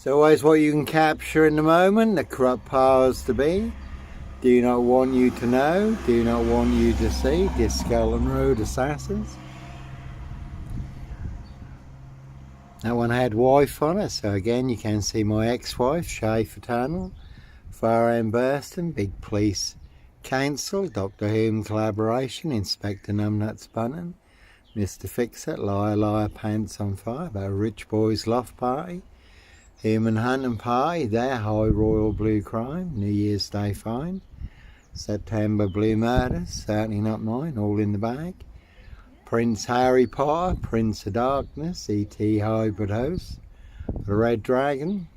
It's always what you can capture in the moment, the corrupt powers to be. Do not want you to know, do not want you to see. Disco and Road Assassins. That one had wife on it, so again you can see my ex-wife, Schaefer Tunnel, Fire and Burston, Big Police Council, Doctor Whom collaboration, Inspector Numbnuts Bunton, Mr. Fix-It, Liar Liar Pants on Fire, about a rich boys loft party, Human Hunting Party, their High Royal Blue Crime, New Year's Day Find, September Blue Murders, certainly not mine, all in the bag, Prince Harry Potter, Prince of Darkness, E.T. Hybrid Host, The Red Dragon.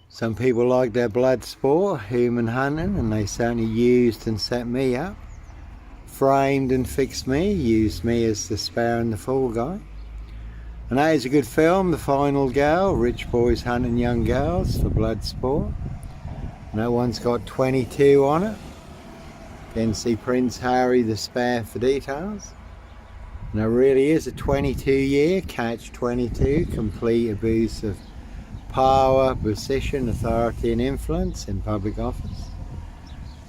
Some people like their blood sport, Human Hunting, and they certainly used and set me up. Framed and Fixed Me, used me as the spare and the fool guy. And that is a good film, The Final Girl, rich boys hunting young girls for blood sport. And that one's got 22 on it. You can see Prince Harry the spare for details. And there really is a 22-year catch-22, complete abuse of power, position, authority and influence in public office.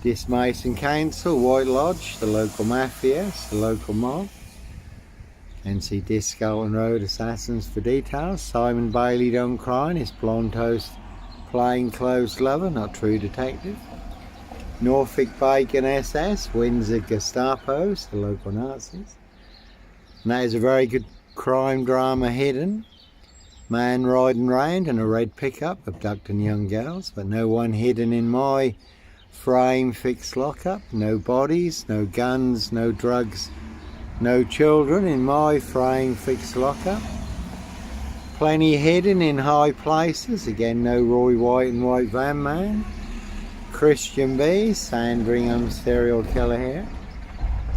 Dismason Council, White Lodge, the local mafias, the local mob. And see Disco and Road Assassins for details. Simon Bailey Don't Cry, his blonde toast plainclothes lover, not true detective. Norfolk Bacon SS, Windsor Gestapos, the local Nazis. And that is a very good crime drama hidden. Man riding round in a red pickup abducting young girls, but no one hidden in my frame fixed lockup. No bodies, no guns, no drugs, no children in my frame fixed lockup. Plenty hidden in high places, again no Roy White and White Van Man. Christian B, Sandringham serial killer here.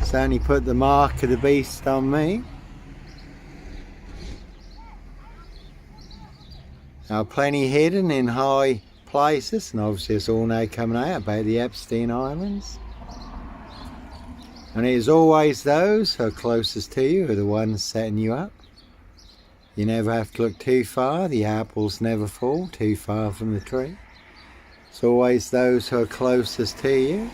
Certainly put the mark of the beast on me. Now plenty hidden in high places, and obviously it's all now coming out about the Epstein Islands. And it is always those who are closest to you who are the ones setting you up. You never have to look too far, the apples never fall too far from the tree. It's always those who are closest to you.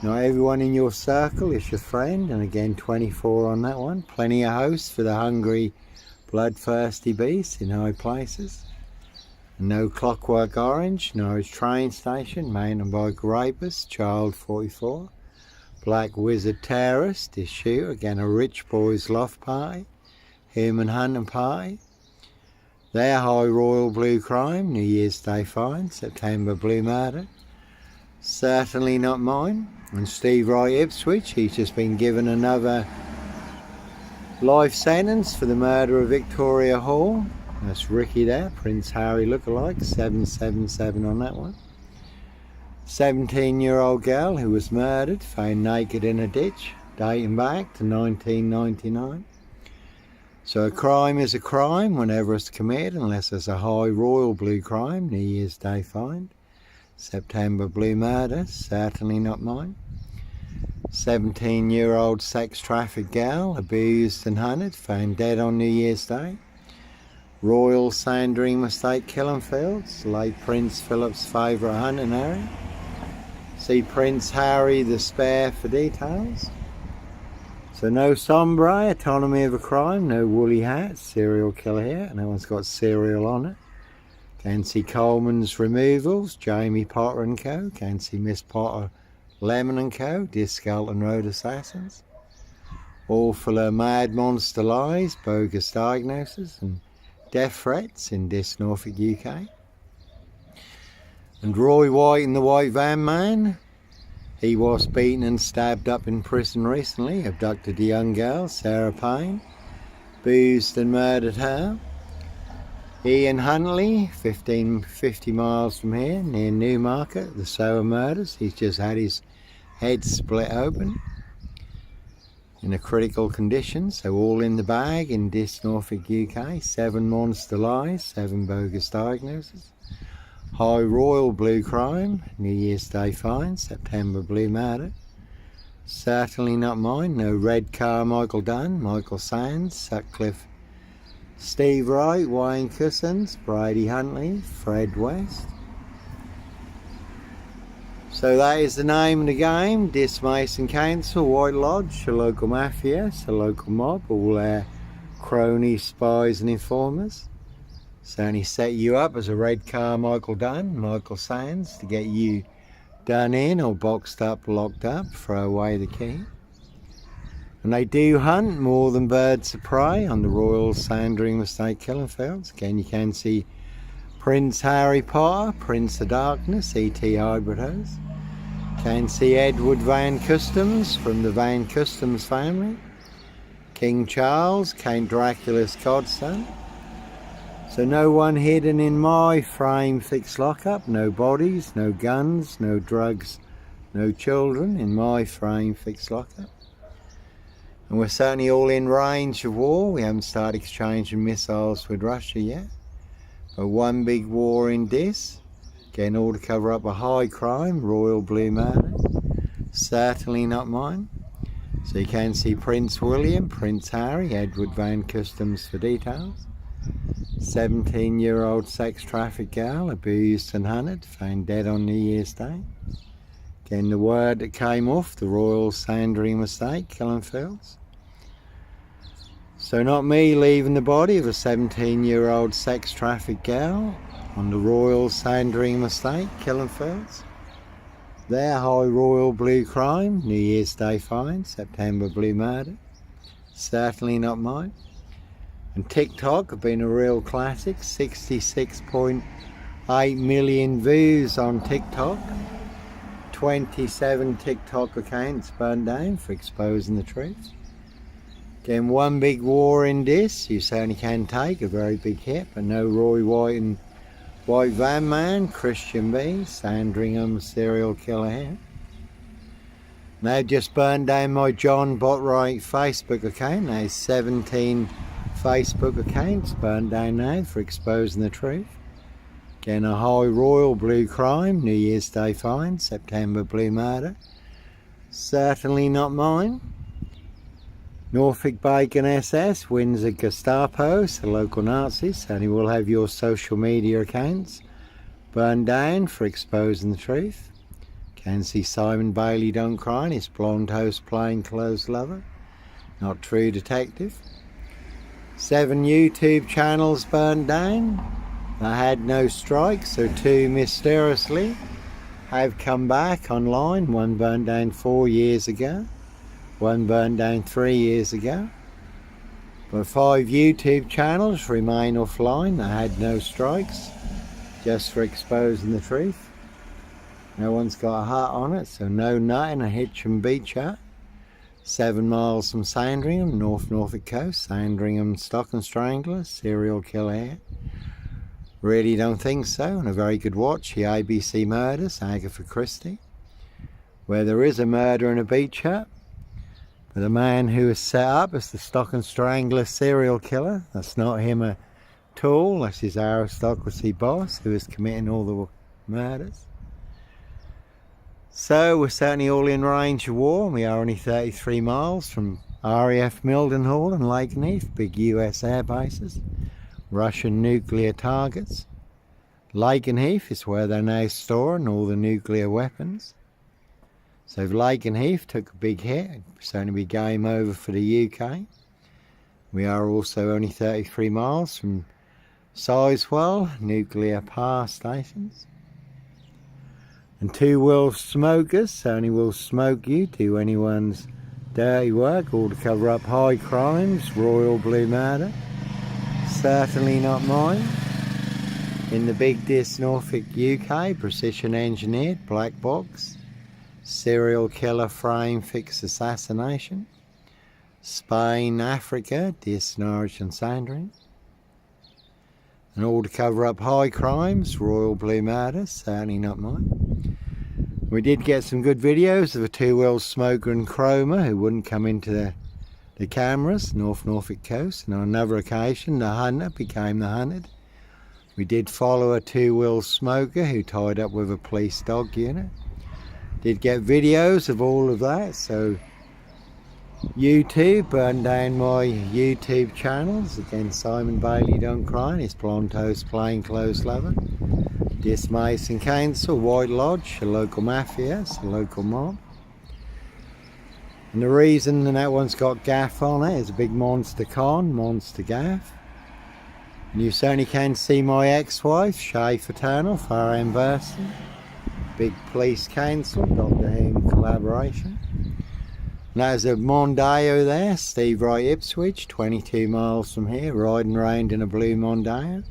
Not everyone in your circle is your friend, and again 24 on that one. Plenty of hosts for the hungry, bloodthirsty beasts in high places. No Clockwork Orange, Norwich train station, mountain bike rapist, child 44. Black Wizard terrorist, issue, again a rich boys loft party. Human Hunting Party. Their High Royal Blue Crime, New Year's Day Find, September Blue Murder. Certainly not mine. And Steve Wright Ipswich, he's just been given another life sentence for the murder of Victoria Hall. That's Ricky there, Prince Harry lookalike, 777 on that one. 17-year-old girl who was murdered, found naked in a ditch, dating back to 1999. So a crime is a crime whenever it's committed, unless it's a high royal blue crime, New Year's Day Find. September Blue Murder, certainly not mine. 17-year-old sex trafficked girl, abused and hunted, found dead on New Year's Day. Royal Sandringham Estate Killing Fields, late Prince Philip's favourite hunting area. See Prince Harry the spare for details. So no sombre, autonomy of a crime, no woolly hat, serial killer here, and that one's got serial on it. Can see Coleman's Removals, Jamie Potter and Co. Can see Miss Potter, Lemon and Co. Disco and Road Assassins. All full of mad monster lies, bogus diagnosis and death threats in this Norfolk UK. And Roy White and the White Van Man. He was beaten and stabbed up in prison recently, abducted a young girl, Sarah Payne, boozed and murdered her. Ian Huntley, 50 miles from here, near Newmarket, the Sower murders. He's just had his head split open in a critical condition, so all in the bag in this Norfolk UK. 7 monster lies, 7 bogus diagnoses. High Royal Blue Crime, New Year's Day Find, September Blue Murder. Certainly not mine. No Red Car Michael Dunn, Michael Sands, Sutcliffe Steve Wright, Wayne Cousins, Brady Huntley, Fred West. So that is the name of the game. Dis Mason Council, White Lodge, a local mafia, a local mob, all their cronies, spies and informers. Certainly set you up as a red car Michael Dunn, Michael Sands, to get you done in or boxed up, locked up, throw away the key. And they do hunt more than birds of prey on the Royal Sandringham Estate killing fields. Again, you can see Prince Harry Potter, Prince of Darkness, E.T. Hybridose. Can see Edward Van Customs from the Van Customs family. King Charles, Count Dracula's godson. So no one hidden in my frame fixed lockup. No bodies, no guns, no drugs, no children in my frame fixed lockup. And we're certainly all in range of war. We haven't started exchanging missiles with Russia yet. But one big war in this. Again, all to cover up a high crime, royal blue murder. Certainly not mine. So you can see Prince William, Prince Harry, Edward Van Customs for details. 17-year-old sex trafficked girl, abused and hunted, found dead on New Year's Day. Again, the word that came off the Royal Sandringham Estate, killing fields. So not me leaving the body of a 17-year-old sex trafficked girl on the Royal Sandringham Estate, killing fields. Their high royal blue crime, New Year's Day fine, September blue murder. Certainly not mine. And TikTok have been a real classic, 66.8 million views on TikTok. 27 TikTok accounts burned down for exposing the truth. Again, one big war in this. You certainly can take a very big hit, but no Roy White and White Van Man, Christian B, Sandringham serial killer here. They've just burned down my John Botwright Facebook account. There's 17 Facebook accounts burned down now for exposing the truth. Again, a high royal blue crime, New Year's Day fine, September blue murder. Certainly not mine. Norfolk Bacon SS, Windsor Gestapo, the local Nazis. Certainly will have your social media accounts burned down for exposing the truth. Can see Simon Bailey Don't Cry and his blonde host plainclothes lover. Not true detective. 7 YouTube channels burned down. They had no strikes, so 2 mysteriously have come back online. 1 burned down 4 years ago. 1 burned down 3 years ago. But 5 YouTube channels remain offline. They had no strikes, just for exposing the truth. No one's got a heart on it, so no nut in a Hitchin Beach hut. 7 miles from Sandringham, North Norfolk coast. Sandringham Stock and Strangler, serial killer here. Really don't think so. And a very good watch, the ABC Murders, Agatha Christie, where there is a murder in a beach hut. But the man who is set up as the Stock and Strangler serial killer, that's not him at all. That's his aristocracy boss who is committing all the murders. So we're certainly all in range of war. We are only 33 miles from RAF Mildenhall and Lakenheath, big US air bases, Russian nuclear targets. Lakenheath is where they're now storing all the nuclear weapons. So if Lakenheath took a big hit, it'd certainly be game over for the UK. We are also only 33 miles from Sizewell nuclear power stations. And 2 wolf smokers certainly will smoke you, do anyone's dirty work, all to cover up high crimes, royal blue murder. Certainly not mine. In the big Dis Norfolk UK, precision engineered black box. Serial killer frame fix assassination. Spain, Africa, Dis Norwich and Sandringham. And all to cover up high crimes, royal blue murder, certainly not mine. We did get some good videos of a 2-wheel smoker and Chroma who wouldn't come into the cameras, North Norfolk coast. And on another occasion, the hunter became the hunted. We did follow a 2-wheel smoker who tied up with a police dog unit. Did get videos of all of that, so YouTube, burn down my YouTube channels. Again, Simon Bailey Don't Cry, his blonde toast plainclothes lover. This Mason Council, White Lodge, a local mafia, it's a local mob. And the reason that one's got gaff on it is a big monster con, monster gaff. And you certainly can see my ex-wife, Shay Fraternal, far Burson. Big police council, Dr. Hume collaboration. And there's a Mondeo there, Steve Wright Ipswich, 22 miles from here, riding around in a blue Mondeo.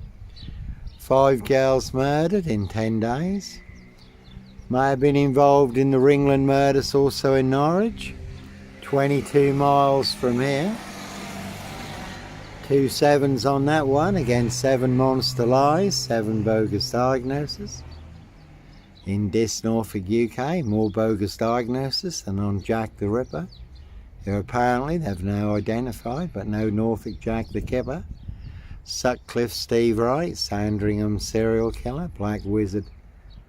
5 girls murdered in 10 days. May have been involved in the Ringland murders also in Norwich, 22 miles from here. 2 sevens on that one, again 7 monster lies, 7 bogus diagnoses. In this Norfolk UK, more bogus diagnosis than on Jack the Ripper, who apparently they've now identified, but no Norfolk Jack the Kipper. Sutcliffe Steve Wright, Sandringham serial killer, Black Wizard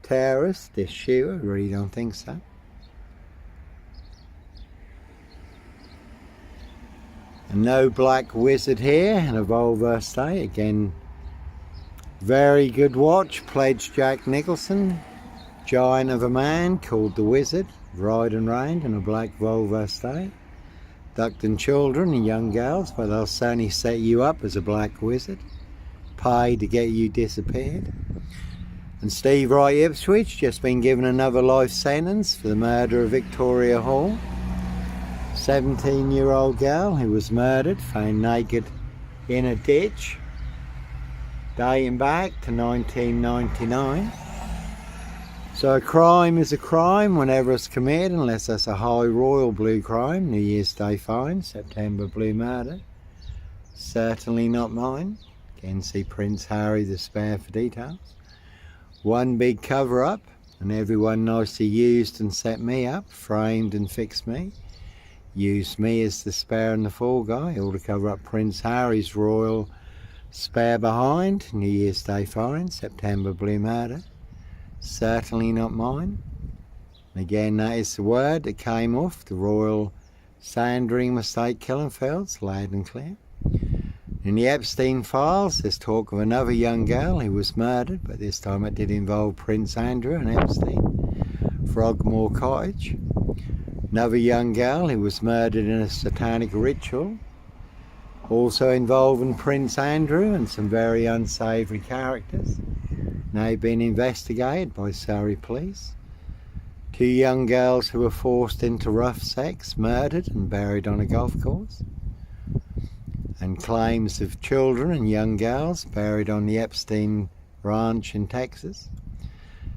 terrorist, this shooter, really don't think so. And no Black Wizard here in a Volvo state, again very good watch, pledged Jack Nicholson. Giant of a man called the Wizard, riding round in a black Volvo state, abducting children and young girls, but they'll certainly set you up as a black wizard, pay to get you disappeared. And Steve Wright Ipswich just been given another life sentence for the murder of Victoria Hall, 17-year-old girl who was murdered, found naked in a ditch, dating back to 1999. So a crime is a crime whenever it's committed, unless that's a high royal blue crime, New Year's Day fine, September blue murder. Certainly not mine. Again, see Prince Harry the Spare for details. One big cover up, and everyone nicely used and set me up, framed and fixed me. Used me as the spare and the fall guy, all to cover up Prince Harry's royal spare behind, New Year's Day fine, September blue murder. Certainly not mine. And again, that is the word that came off the Royal Sandringham Estate killing fields, loud and clear. In the Epstein files, there's talk of another young girl who was murdered, but this time it did involve Prince Andrew and Epstein, Frogmore Cottage. Another young girl who was murdered in a satanic ritual, also involving Prince Andrew and some very unsavoury characters. Now being investigated by Surrey police. 2 young girls who were forced into rough sex, murdered and buried on a golf course. And claims of children and young girls buried on the Epstein ranch in Texas.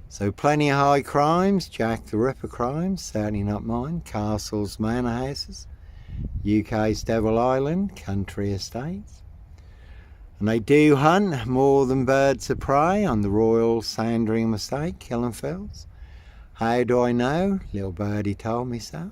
So plenty of high crimes, Jack the Ripper crimes, certainly not mine. Castles, manor houses, UK's Devil Island, country estates. And they do hunt more than birds of prey on the Royal Sandringham Estate, killing fields. How do I know? Little birdie told me so.